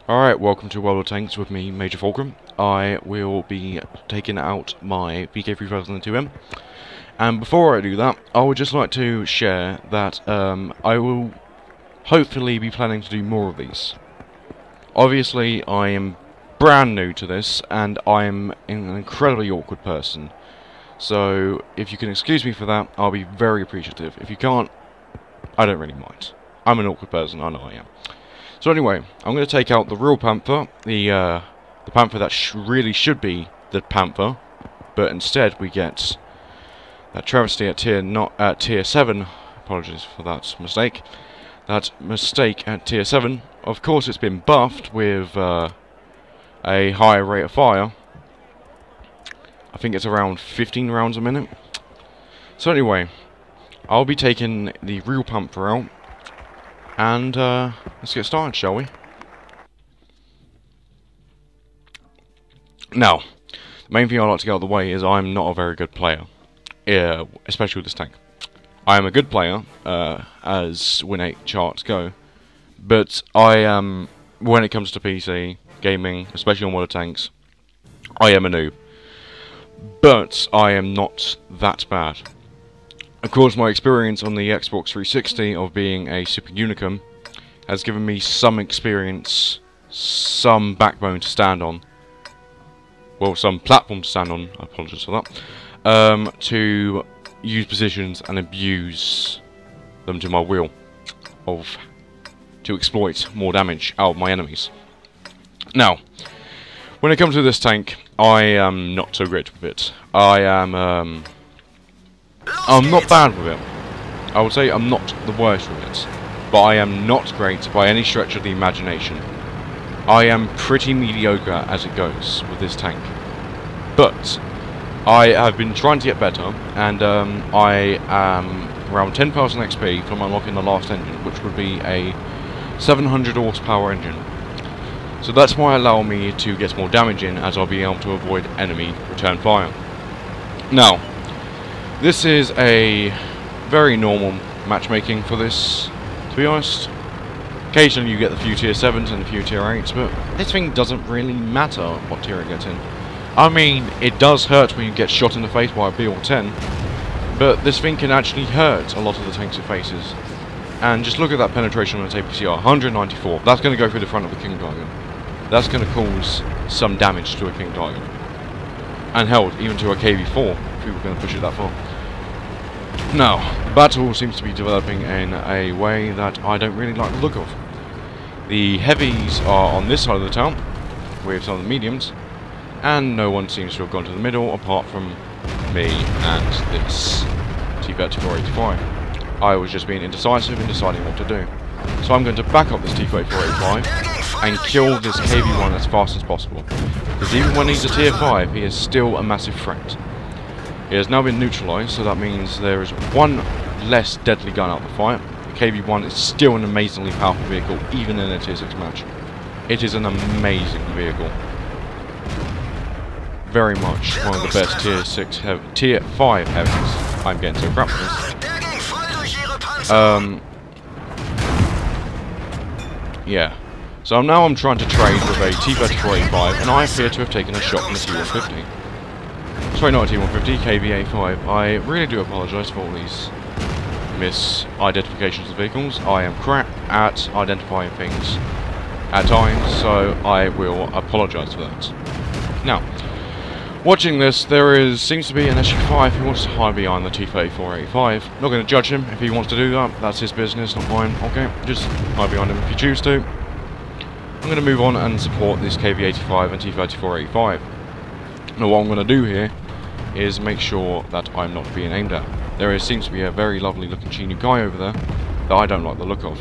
Alright, welcome to World of Tanks with me, Major Fulcrum. I will be taking out my VK30.02M. And before I do that, I would just like to share that I will hopefully be planning to do more of these. Obviously, I am brand new to this, and I am an incredibly awkward person. So, if you can excuse me for that, I'll be very appreciative. If you can't, I don't really mind. I'm an awkward person, I know I am. So anyway, I'm going to take out the real Panther, the Panther that really should be the Panther, but instead we get that travesty at tier 7. Apologies for that mistake. That mistake at tier 7. Of course, it's been buffed with a higher rate of fire. I think it's around 15 rounds a minute. So anyway, I'll be taking the real Panther out. And let's get started, shall we? Now, the main thing I'd like to get out of the way is I'm not a very good player, especially with this tank. I am a good player, as win 8 charts go, but I am, when it comes to PC gaming, especially on World of Tanks, I am a noob. But I am not that bad. Of course, my experience on the Xbox 360 of being a Super Unicum has given me some experience, some backbone to stand on. Well, some platform to stand on, I apologise for that. To use positions and abuse them to my will. To exploit more damage out of my enemies. Now, when it comes to this tank, I am not so great with it. I'm not bad with it. I would say I'm not the worst with it. But I am not great by any stretch of the imagination. I am pretty mediocre as it goes with this tank. But I have been trying to get better, and I am around 10,000 XP from unlocking the last engine, which would be a 700 horsepower engine. So that's why allow me to get more damage in, as I'll be able to avoid enemy return fire. Now, this is a very normal matchmaking for this, to be honest. Occasionally you get the few tier 7s and a few tier 8s, but this thing doesn't really matter what tier it gets in. I mean, it does hurt when you get shot in the face by a B or 10, but this thing can actually hurt a lot of the tanks it faces. And just look at that penetration on its APCR, 194. That's going to go through the front of the King Tiger. That's going to cause some damage to a King Tiger. And hell, even to a KV4, if we were going to push it that far. Now, the battle seems to be developing in a way that I don't really like the look of. The heavies are on this side of the town, with some of the mediums, and no one seems to have gone to the middle apart from me and this T-3485. I was just being indecisive in deciding what to do. So I'm going to back up this T-3485 and kill this KV1 as fast as possible. Because even when he's a tier 5, he is still a massive threat. He has now been neutralised, so that means there is one less deadly gun out of the fight. The KV1 is still an amazingly powerful vehicle, even in a tier 6 match. It is an amazing vehicle. Very much one of the best tier 5 heavies. I'm getting so crap for this. Yeah. So now I'm trying to trade with a T-3485, and I appear to have taken a shot from the T-150. Sorry, not a T-150, KV-85. I really do apologise for all these misidentifications of vehicles. I am crap at identifying things at times, so I will apologise for that. Now, watching this, there seems to be an SU-5 who wants to hide behind the T-3485. Not going to judge him if he wants to do that. That's his business, not mine. Okay, just hide behind him if you choose to. I'm going to move on and support this KV-85 and T-3485. Now what I'm going to do here is make sure that I'm not being aimed at. There seems to be a very lovely looking Chinook guy over there that I don't like the look of.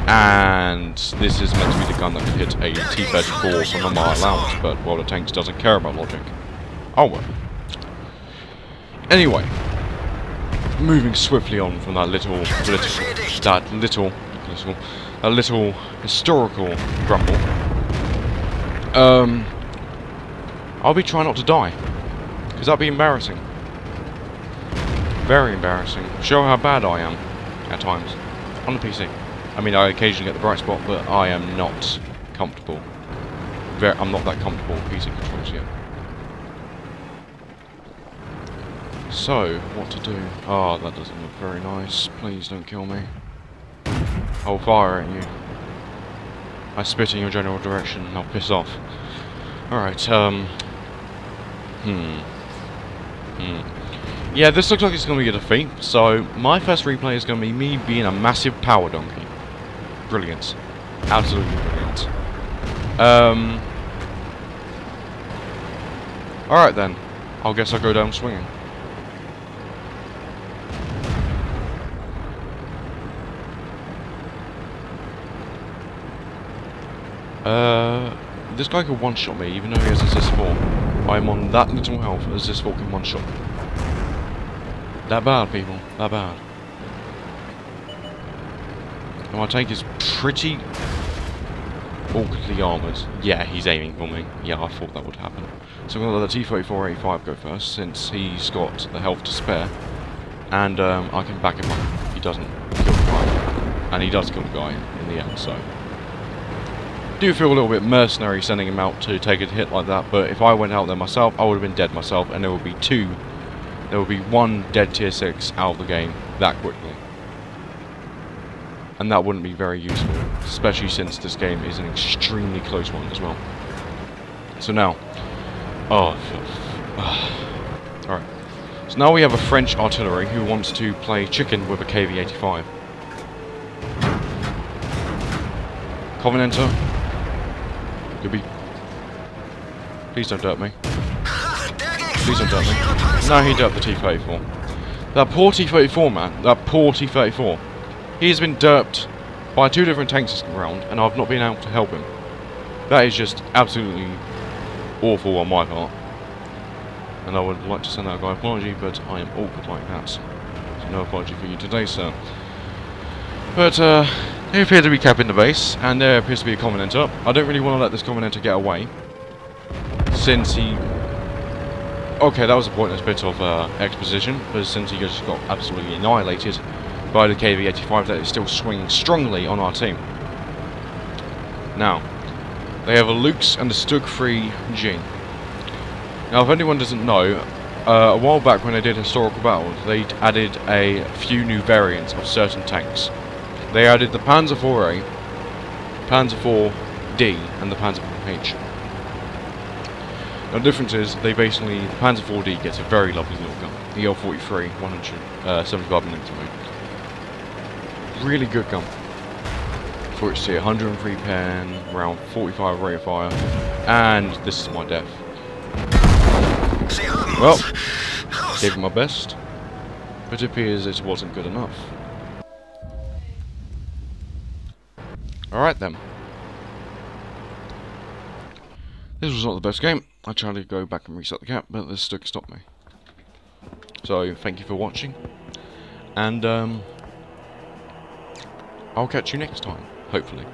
And this is meant to be the gun that can hit a T-34 from a mile out, but World of Tanks doesn't care about logic. Oh well. Anyway, moving swiftly on from that little historical grumble. I'll be trying not to die, because that'd be embarrassing. Very embarrassing. Show how bad I am at times on the PC. I mean, I occasionally get the bright spot, but I am not comfortable. I'm not that comfortable with PC controls yet. So, what to do? Oh, that doesn't look very nice. Please don't kill me. I'll fire at you. I spit in your general direction and I'll piss off. Alright, yeah, this looks like it's going to be a defeat, so my first replay is going to be me being a massive power donkey. Brilliant. Absolutely brilliant. Alright then. I guess I'll go down swinging. This guy could one-shot me, even though he has assist 4. I'm on that little health, assist 4 can one-shot me. That bad, people. That bad. And my tank is pretty awkwardly armoured. Yeah, he's aiming for me. Yeah, I thought that would happen. So I'm going to let the T-34-85 go first, since he's got the health to spare. And I can back him up if he doesn't kill the guy. And he does kill the guy in the end, so... I do feel a little bit mercenary sending him out to take a hit like that, but if I went out there myself, I would have been dead myself, and there would be one dead tier 6 out of the game that quickly. And that wouldn't be very useful, especially since this game is an extremely close one as well. So now, alright. So now we have a French artillery who wants to play chicken with a KV-85. Covenanter. Could be. Please don't dirt me. Please don't dirt me. No, he derped the T-34. That poor T-34, man. That poor T-34. He's been derped by 2 different tanks this round, and I've not been able to help him. That is just absolutely awful on my part. And I would like to send that guy an apology, but I am awkward like that. So no apology for you today, sir. But, they appear to be capping the base, and there appears to be a Covenanter. I don't really want to let this Covenanter get away, since he... Okay, that was a pointless bit of exposition, but since he just got absolutely annihilated by the KV-85, that is still swinging strongly on our team. Now, they have a Luke's and a Stug 3G. Now, if anyone doesn't know, a while back when they did historical battles, they added a few new variants of certain tanks. They added the Panzer IVA, Panzer IV-D, and the Panzer IV-H. Now the difference is, the Panzer IV-D gets a very lovely little gun. The L-43, 175mm. Really good gun. For its 103 pen, around 45 rate of fire, and this is my death. Well, gave it my best, but it appears it wasn't good enough. Alright then. This was not the best game. I tried to go back and reset the cap, but this stick stopped me. So, thank you for watching. And, I'll catch you next time, hopefully.